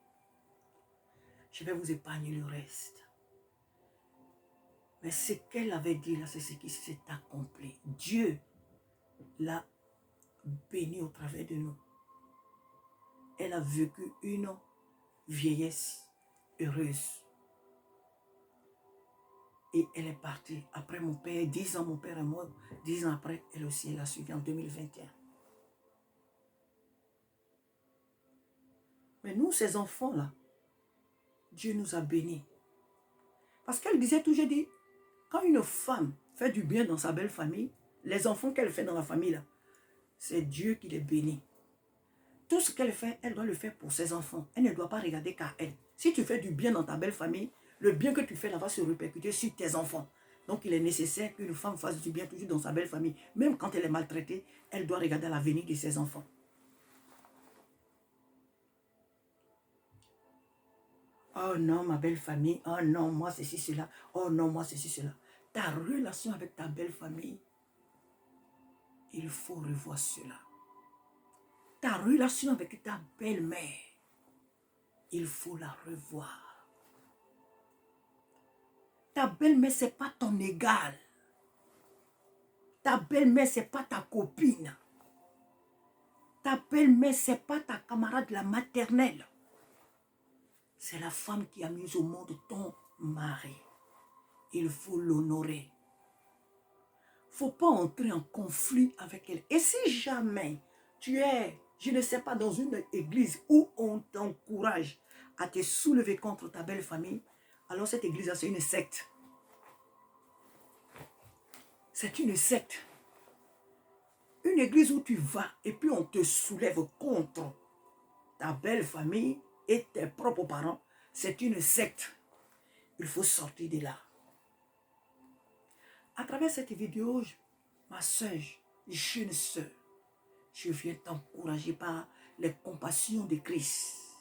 Je vais vous épargner le reste. Mais ce qu'elle avait dit là, c'est ce qui s'est accompli. Dieu l'a béni au travers de nous. Elle a vécu une vieillesse heureuse. Et elle est partie. Après mon père, 10 ans, mon père est mort. 10 ans après, elle aussi, elle a suivi en 2021. Mais nous, ces enfants-là, Dieu nous a bénis. Parce qu'elle disait toujours, dit, quand une femme fait du bien dans sa belle famille, les enfants qu'elle fait dans la famille, là, c'est Dieu qui les bénit. Tout ce qu'elle fait, elle doit le faire pour ses enfants. Elle ne doit pas regarder qu'à elle. Si tu fais du bien dans ta belle famille, le bien que tu fais là va se répercuter sur tes enfants. Donc il est nécessaire qu'une femme fasse du bien toujours dans sa belle famille. Même quand elle est maltraitée, elle doit regarder à l'avenir de ses enfants. Oh non, ma belle famille. Oh non, moi ceci, cela. Oh non, moi ceci, cela. Ta relation avec ta belle famille, il faut revoir cela. Ta relation avec ta belle-mère, il faut la revoir. Ta belle-mère, ce n'est pas ton égal. Ta belle-mère, ce n'est pas ta copine. Ta belle-mère, ce n'est pas ta camarade de la maternelle. C'est la femme qui a mis au monde ton mari. Il faut l'honorer. Il ne faut pas entrer en conflit avec elle. Et si jamais tu es, je ne sais pas, dans une église où on t'encourage à te soulever contre ta belle famille, alors cette église, c'est une secte. C'est une secte. Une église où tu vas et puis on te soulève contre ta belle famille et tes propres parents, c'est une secte. Il faut sortir de là. À travers cette vidéo, ma soeur, jeune soeur, je viens t'encourager par les compassions de Christ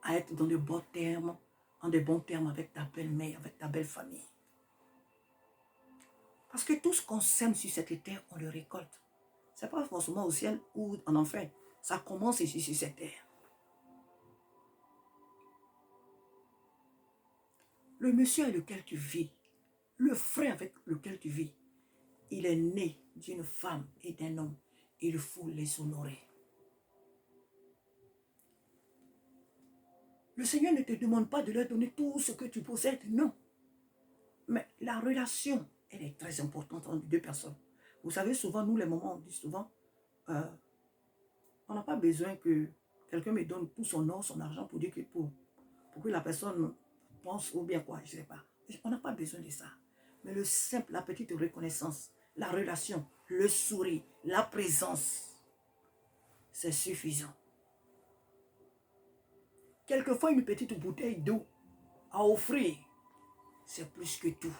à être dans de bons termes, en de bons termes avec ta belle-mère, avec ta belle famille. Parce que tout ce qu'on sème sur cette terre, on le récolte. Ce n'est pas forcément au ciel ou en enfer. Ça commence ici sur cette terre. Le monsieur avec lequel tu vis, le frère avec lequel tu vis, il est né d'une femme et d'un homme. Il faut les honorer. Le Seigneur ne te demande pas de leur donner tout ce que tu possèdes, non. Mais la relation, elle est très importante entre deux personnes. Vous savez, souvent, nous, les moments, on dit souvent, on n'a pas besoin que quelqu'un me donne tout son or, son argent pour dire que pour que la personne pense ou bien quoi, je ne sais pas. On n'a pas besoin de ça. Mais le simple, la petite reconnaissance, la relation, le sourire, la présence, c'est suffisant. Quelquefois, une petite bouteille d'eau à offrir, c'est plus que tout.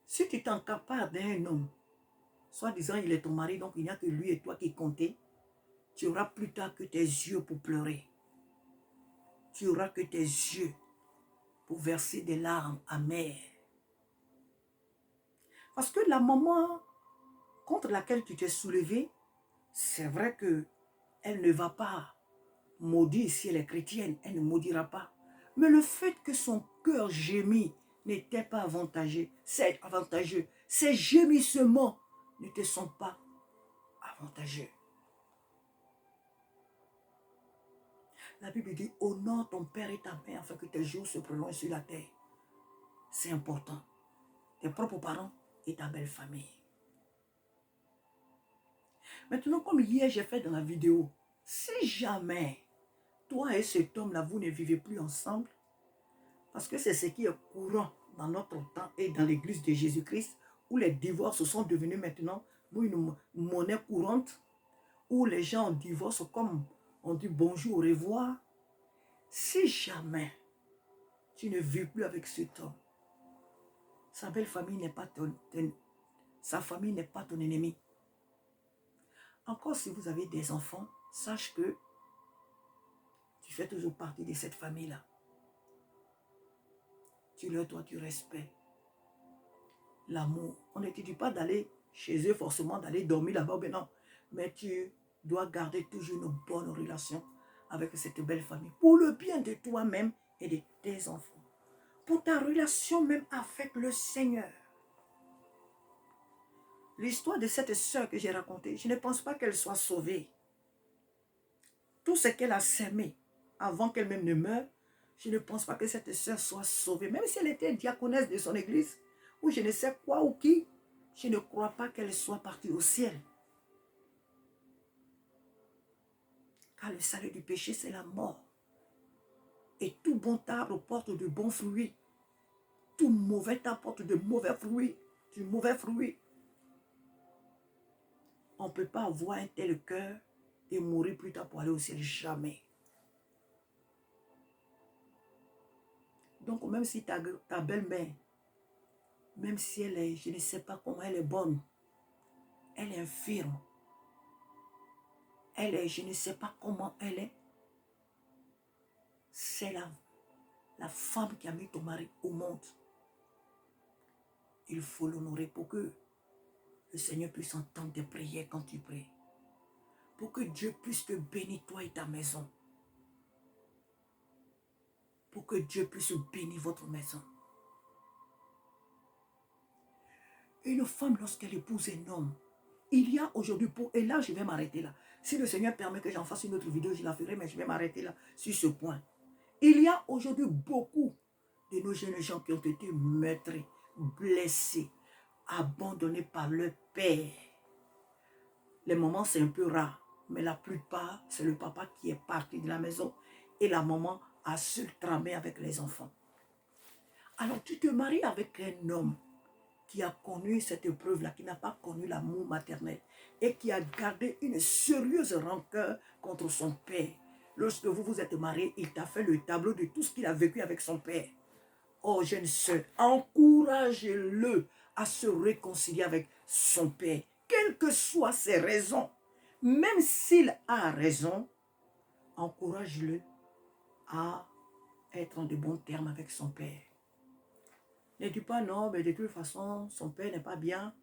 Si tu t'encapares d'un homme, soi-disant il est ton mari, donc il n'y a que lui et toi qui comptez, tu auras plus tard que tes yeux pour pleurer. Tu auras que tes yeux pour verser des larmes amères. Parce que la maman contre laquelle tu t'es soulevé, c'est vrai que elle ne va pas maudire si elle est chrétienne, elle ne maudira pas. Mais le fait que son cœur gémit n'était pas avantageux, c'est avantageux. Ces gémissements ne te sont pas avantageux. La Bible dit, honore ton père et ta mère afin que tes jours se prolongent sur la terre. C'est important. Tes propres parents et ta belle famille. Maintenant, comme hier j'ai fait dans la vidéo, si jamais toi et cet homme-là, vous ne vivez plus ensemble, parce que c'est ce qui est courant dans notre temps et dans l'église de Jésus-Christ, où les divorces sont devenus maintenant une monnaie courante, où les gens divorcent comme on dit bonjour, au revoir. Si jamais tu ne vis plus avec cet homme, sa belle famille n'est pas sa famille n'est pas ton ennemi. Encore si vous avez des enfants, sache que tu fais toujours partie de cette famille-là. Tu leur dois du respect, l'amour. On ne te dit pas d'aller chez eux forcément, d'aller dormir là-bas, mais non. Mais tu dois garder toujours une bonne relation avec cette belle famille. Pour le bien de toi-même et de tes enfants, pour ta relation même avec le Seigneur. L'histoire de cette sœur que j'ai racontée, je ne pense pas qu'elle soit sauvée. Tout ce qu'elle a semé avant qu'elle-même ne meure, je ne pense pas que cette sœur soit sauvée. Même si elle était diaconesse de son église, ou je ne sais quoi ou qui, je ne crois pas qu'elle soit partie au ciel. Car le salaire du péché, c'est la mort. Et tout bon arbre porte de bons fruits. Tout mauvais arbre porte de mauvais fruits. Du mauvais fruit. On ne peut pas avoir un tel cœur et mourir plus tard pour aller au ciel. Jamais. Donc, même si ta belle-mère, même si elle est, je ne sais pas comment elle est bonne, elle est infirme, elle est, je ne sais pas comment elle est, c'est la femme qui a mis ton mari au monde. Il faut l'honorer pour que le Seigneur puisse entendre tes prières quand tu pries. Pour que Dieu puisse te bénir, toi et ta maison. Pour que Dieu puisse bénir votre maison. Une femme, lorsqu'elle épouse un homme, il y a aujourd'hui et là je vais m'arrêter là. Si le Seigneur permet que j'en fasse une autre vidéo, je la ferai, mais je vais m'arrêter là sur ce point. Il y a aujourd'hui beaucoup de nos jeunes gens qui ont été meurtris, blessés, abandonnés par leur père. Les moments, c'est un peu rare, mais la plupart, c'est le papa qui est parti de la maison et la maman a su tramer avec les enfants. Alors, tu te maries avec un homme qui a connu cette épreuve-là, qui n'a pas connu l'amour maternel et qui a gardé une sérieuse rancœur contre son père. Lorsque vous vous êtes mariés, il t'a fait le tableau de tout ce qu'il a vécu avec son père. Oh, jeune sœur, encouragez-le à se réconcilier avec son père, quelles que soient ses raisons. Même s'il a raison, encourage-le à être en de bons termes avec son père. Ne dis pas non, mais de toute façon, son père n'est pas bien.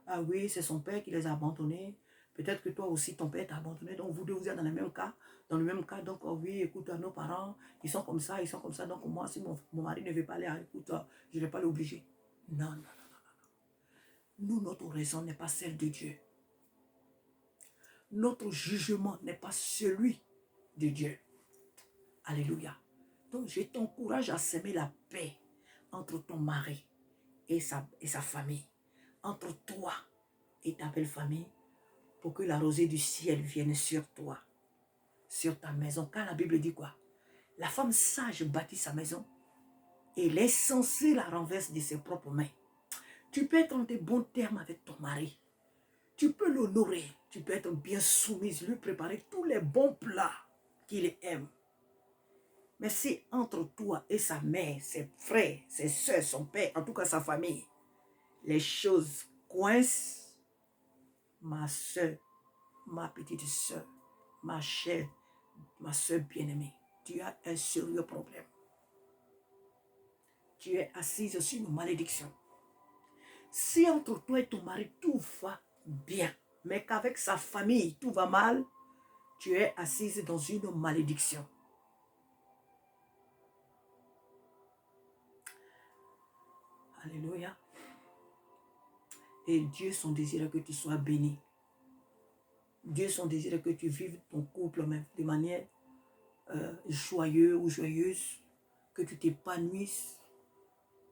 Ah oui, c'est son père qui les a abandonnés. Peut-être que toi aussi, ton père t'a abandonné. Donc, vous deux, vous êtes dans le même cas. Dans le même cas, donc, oh oui, écoute, nos parents, ils sont comme ça, ils sont comme ça. Donc, moi, si mon mari ne veut pas aller, écoute, je ne vais pas l'obliger. Non, non, non, non, non. Nous, notre raison n'est pas celle de Dieu. Notre jugement n'est pas celui de Dieu. Alléluia. Donc, je t'encourage à s'aimer la paix entre ton mari et sa famille, entre toi et ta belle famille, pour que la rosée du ciel vienne sur toi, sur ta maison. Car la Bible dit quoi? La femme sage bâtit sa maison et l'insensé la renverse de ses propres mains. Tu peux être en de bons termes avec ton mari. Tu peux l'honorer. Tu peux être bien soumise, lui préparer tous les bons plats qu'il aime. Mais si entre toi et sa mère, ses frères, ses soeurs, son père, en tout cas sa famille, les choses coincent, ma soeur, ma petite soeur, ma chère, ma soeur bien-aimée, tu as un sérieux problème. Tu es assise sur une malédiction. Si entre toi et ton mari, tout va bien, mais qu'avec sa famille, tout va mal, tu es assise dans une malédiction. Alléluia. Et Dieu, son désir est que tu sois béni. Dieu, son désir est que tu vives ton couple même de manière joyeuse ou joyeuse, que tu t'épanouisses,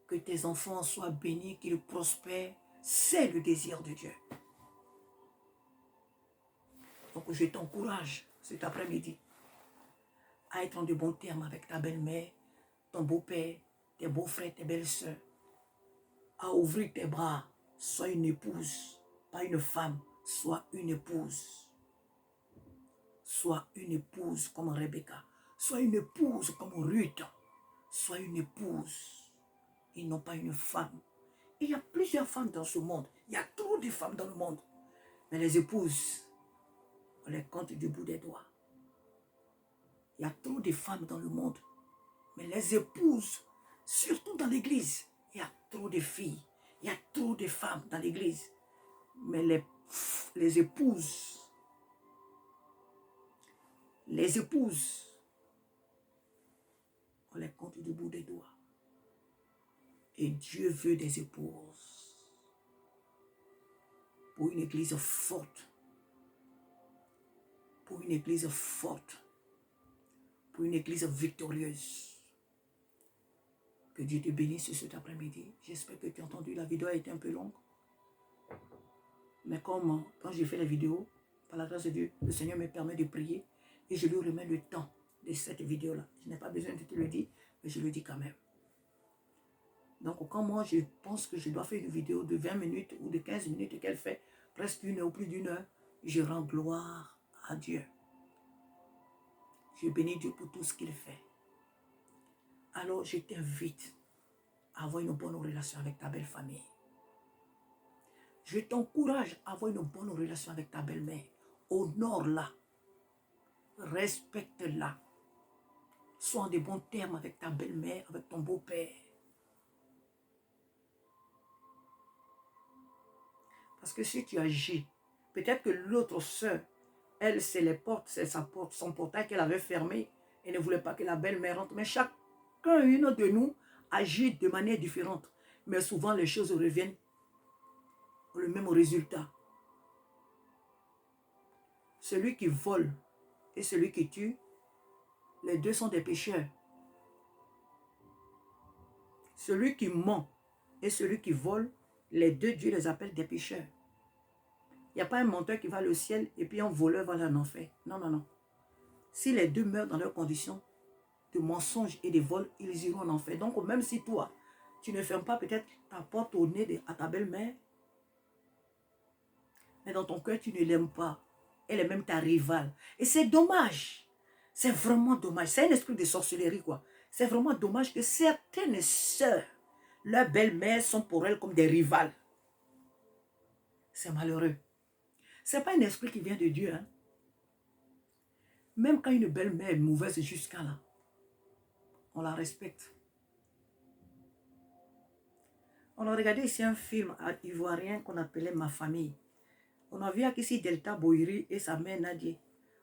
que tes enfants soient bénis, qu'ils prospèrent. C'est le désir de Dieu. Donc je t'encourage cet après-midi à être en de bons termes avec ta belle-mère, ton beau-père, tes beaux-frères, tes belles-sœurs, à ouvrir tes bras. Sois une épouse, pas une femme, sois une épouse. Sois une épouse comme Rebecca. Sois une épouse comme Ruth. Sois une épouse et non pas une femme. Et il y a plusieurs femmes dans ce monde. Il y a trop de femmes dans le monde. Mais les épouses, on les compte du bout des doigts. Il y a trop de femmes dans le monde. Mais les épouses, surtout dans l'église, il y a trop de filles. Il y a trop de femmes dans l'église. Mais les épouses, On les compte du bout des doigts. Et Dieu veut des épouses pour une église forte. Pour une église forte. Pour une église victorieuse. Que Dieu te bénisse cet après-midi. J'espère que tu as entendu. La vidéo a été un peu longue. Mais comme quand j'ai fait la vidéo, par la grâce de Dieu, le Seigneur me permet de prier et je lui remets le temps de cette vidéo-là. Je n'ai pas besoin de te le dire, mais je le dis quand même. Donc, quand moi, je pense que je dois faire une vidéo de 20 minutes ou de 15 minutes et qu'elle fait presque 1 heure ou plus d'1 heure, je rends gloire à Dieu. Je bénis Dieu pour tout ce qu'il fait. Alors, je t'invite à avoir une bonne relation avec ta belle famille. Je t'encourage à avoir une bonne relation avec ta belle-mère. Honore-la. Respecte-la. Sois en de bons termes avec ta belle-mère, avec ton beau-père. Parce que si tu agis, peut-être que l'autre soeur, elle, c'est les portes, c'est son portail qu'elle avait fermé et ne voulait pas que la belle-mère rentre. Mais chacune de nous agit de manière différente. Mais souvent, les choses reviennent le même résultat. Celui qui vole et celui qui tue, les deux sont des pécheurs. Celui qui ment et celui qui vole, les deux, Dieu les appelle des pécheurs. Il n'y a pas un menteur qui va au ciel et puis un voleur va aller en enfer. Non, non, non. Si les deux meurent dans leurs conditions de mensonge et de vol, ils iront en enfer. Donc, même si toi, tu ne fermes pas peut-être ta porte au nez à ta belle-mère, mais dans ton cœur, tu ne l'aimes pas. Elle est même ta rivale. Et c'est dommage. C'est vraiment dommage. C'est un esprit de sorcellerie, quoi. C'est vraiment dommage que certaines sœurs, leurs belles-mères sont pour elles comme des rivales. C'est malheureux. Ce n'est pas un esprit qui vient de Dieu. Hein. Même quand une belle-mère est mauvaise jusqu'à là, on la respecte. On a regardé ici un film ivoirien qu'on appelait Ma famille. On a vu Akissi Delta Boiri et sa mère Nadia.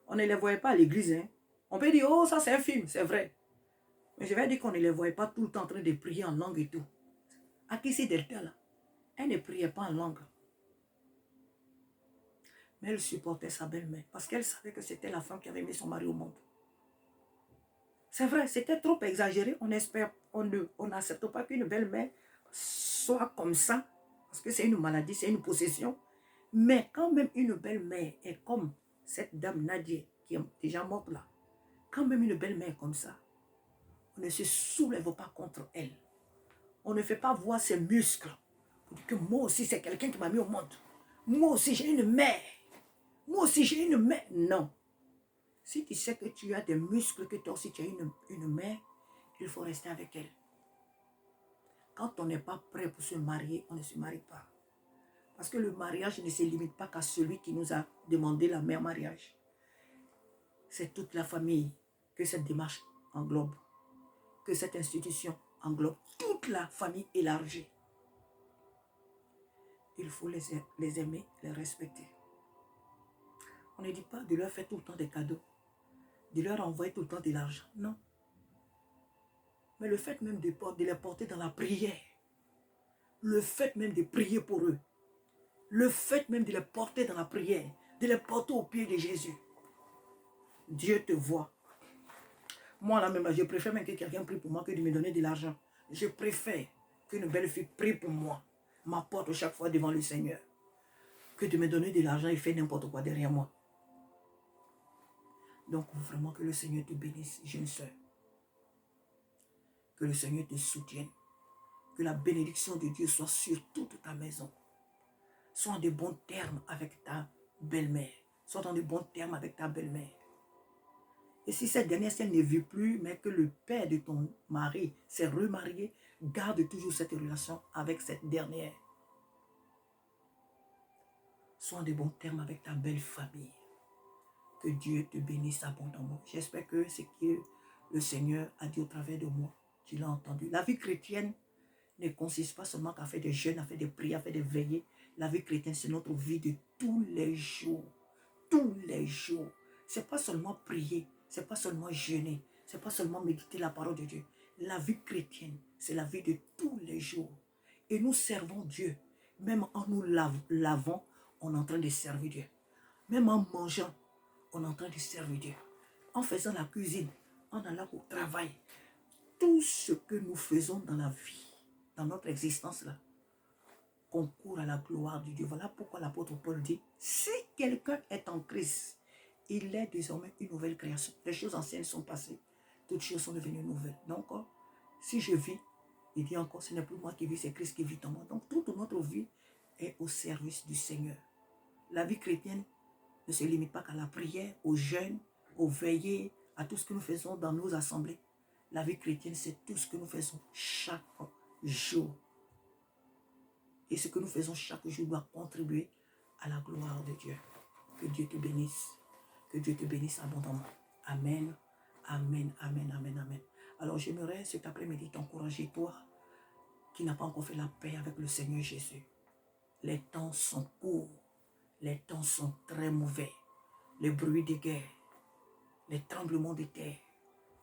On ne les voyait pas à l'église. Hein. On peut dire, oh, ça c'est un film, c'est vrai. Mais je vais dire qu'on ne les voyait pas tout le temps en train de prier en langue et tout. Akissi Delta, là, elle ne priait pas en langue. Mais elle supportait sa belle-mère parce qu'elle savait que c'était la femme qui avait mis son mari au monde. C'est vrai, c'était trop exagéré. On espère, on n'accepte pas qu'une belle-mère soit comme ça parce que c'est une maladie, c'est une possession. Mais quand même une belle-mère est comme cette dame Nadia qui est déjà morte là, quand même une belle-mère comme ça, on ne se soulève pas contre elle. On ne fait pas voir ses muscles pour dire que moi aussi c'est quelqu'un qui m'a mis au monde. Moi aussi j'ai une mère. Moi aussi j'ai une mère. Non. Si tu sais que tu as des muscles, que toi aussi tu as une mère, il faut rester avec elle. Quand on n'est pas prêt pour se marier, on ne se marie pas. Parce que le mariage ne se limite pas qu'à celui qui nous a demandé la mère mariage. C'est toute la famille que cette démarche englobe, que cette institution englobe, toute la famille élargie. Il faut les aimer, les respecter. On ne dit pas de leur faire tout le temps des cadeaux, de leur envoyer tout le temps de l'argent, non. Mais le fait même de les porter dans la prière, le fait même de prier pour eux, le fait même de les porter dans la prière, de les porter au pied de Jésus, Dieu te voit. Moi, là même, je préfère même que quelqu'un prie pour moi que de me donner de l'argent. Je préfère qu'une belle fille prie pour moi, m'apporte chaque fois devant le Seigneur, que de me donner de l'argent et faire n'importe quoi derrière moi. Donc, vraiment, que le Seigneur te bénisse, jeune soeur. Que le Seigneur te soutienne. Que la bénédiction de Dieu soit sur toute ta maison. Sois en de bons termes avec ta belle-mère. Sois en de bons termes avec ta belle-mère. Et si cette dernière, si elle ne vit plus, mais que le père de ton mari s'est remarié, garde toujours cette relation avec cette dernière. Sois en de bons termes avec ta belle famille. Que Dieu te bénisse abondamment. J'espère que ce que le Seigneur a dit au travers de moi, tu l'as entendu. La vie chrétienne ne consiste pas seulement à faire des jeûnes, à faire des prières, à faire des veillées. La vie chrétienne, c'est notre vie de tous les jours. Tous les jours. Ce n'est pas seulement prier, ce n'est pas seulement jeûner, ce n'est pas seulement méditer la parole de Dieu. La vie chrétienne, c'est la vie de tous les jours. Et nous servons Dieu. Même en nous lavant, on est en train de servir Dieu. Même en mangeant, on est en train de servir Dieu. En faisant la cuisine, en allant au travail. Tout ce que nous faisons dans la vie, dans notre existence là, concourt à la gloire de Dieu. Voilà pourquoi l'apôtre Paul dit, si quelqu'un est en Christ, il est désormais une nouvelle création. Les choses anciennes sont passées, toutes choses sont devenues nouvelles. Donc, si je vis, il dit encore, ce n'est plus moi qui vis, c'est Christ qui vit en moi. Donc, toute notre vie est au service du Seigneur. La vie chrétienne ne se limite pas qu'à la prière, au jeûne, au veillées, à tout ce que nous faisons dans nos assemblées. La vie chrétienne, c'est tout ce que nous faisons chaque jour. Et ce que nous faisons chaque jour doit contribuer à la gloire de Dieu. Que Dieu te bénisse. Que Dieu te bénisse abondamment. Amen. Amen, amen, amen, amen. Alors j'aimerais cet après-midi t'encourager, toi qui n'as pas encore fait la paix avec le Seigneur Jésus. Les temps sont courts. Les temps sont très mauvais. Les bruits de guerre, les tremblements de terre,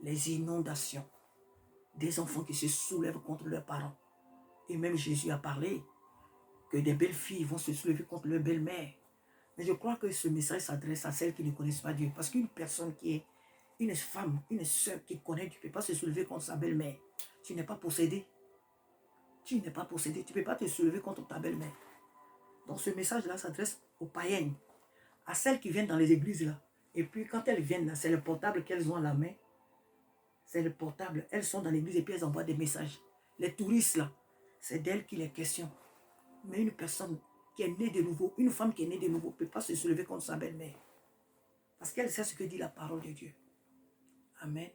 les inondations, des enfants qui se soulèvent contre leurs parents. Et même Jésus a parlé que des belles filles vont se soulever contre leur belle-mère. Mais je crois que ce message s'adresse à celles qui ne connaissent pas Dieu. Parce qu'une personne qui est une femme, une soeur qui connaît Dieu ne peut pas se soulever contre sa belle-mère. Tu n'es pas possédé. Tu n'es pas possédé. Tu ne peux pas te soulever contre ta belle-mère. Donc ce message-là s'adresse aux païennes, à celles qui viennent dans les églises là. Et puis quand elles viennent là, c'est le portable qu'elles ont à la main. C'est le portable. Elles sont dans l'église et puis elles envoient des messages. Les touristes là, c'est d'elles qu'il est question. Mais une personne qui est née de nouveau, une femme qui est née de nouveau, ne peut pas se soulever contre sa belle-mère. Parce qu'elle sait ce que dit la parole de Dieu. Amen.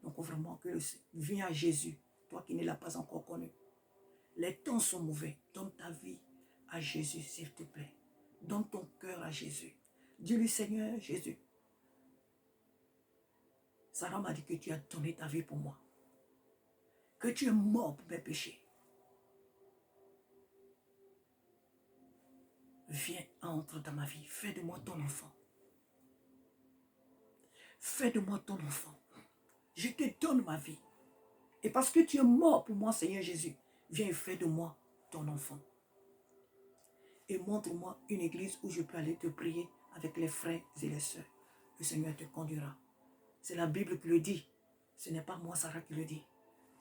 Donc vraiment, viens à Jésus, toi qui ne l'as pas encore connu. Les temps sont mauvais. Donne ta vie à Jésus, s'il te plaît. Donne ton cœur à Jésus. Dis-lui, Seigneur Jésus, Sarah m'a dit que tu as donné ta vie pour moi. Que tu es mort pour mes péchés. Viens, entre dans ma vie. Fais de moi ton enfant. Fais de moi ton enfant. Je te donne ma vie. Et parce que tu es mort pour moi, Seigneur Jésus, viens et fais de moi ton enfant. Et montre-moi une église où je peux aller te prier avec les frères et les sœurs. Le Seigneur te conduira. C'est la Bible qui le dit. Ce n'est pas moi, Sarah, qui le dit.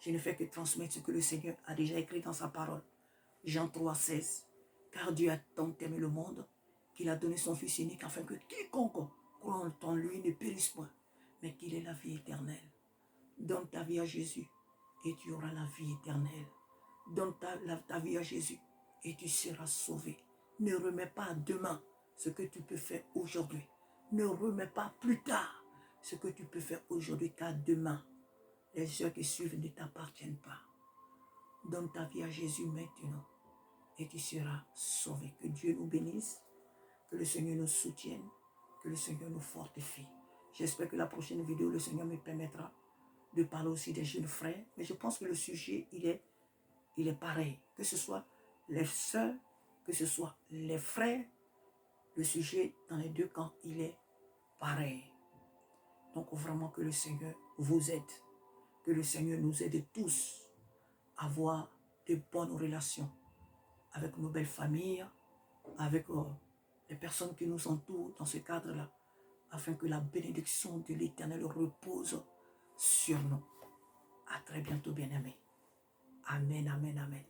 Je ne fais que transmettre ce que le Seigneur a déjà écrit dans sa parole. Jean 3, 16. Car Dieu a tant aimé le monde qu'il a donné son Fils unique afin que quiconque croit en lui ne périsse point, mais qu'il ait la vie éternelle. Donne ta vie à Jésus et tu auras la vie éternelle. Donne ta vie à Jésus et tu seras sauvé. Ne remets pas à demain ce que tu peux faire aujourd'hui. Ne remets pas plus tard ce que tu peux faire aujourd'hui, car demain, les heures qui suivent ne t'appartiennent pas. Donne ta vie à Jésus maintenant et tu seras sauvé. Que Dieu nous bénisse, que le Seigneur nous soutienne, que le Seigneur nous fortifie. J'espère que la prochaine vidéo, le Seigneur me permettra de parler aussi des jeunes frères. Mais je pense que le sujet, il est pareil. Que ce soit les sœurs, que ce soit les frères, le sujet dans les deux camps, il est pareil. Donc vraiment que le Seigneur vous aide. Que le Seigneur nous aide tous à avoir de bonnes relations avec nos belles familles, avec les personnes qui nous entourent dans ce cadre-là, afin que la bénédiction de l'Éternel repose sur nous. À très bientôt, bien-aimés. Amen, amen, amen.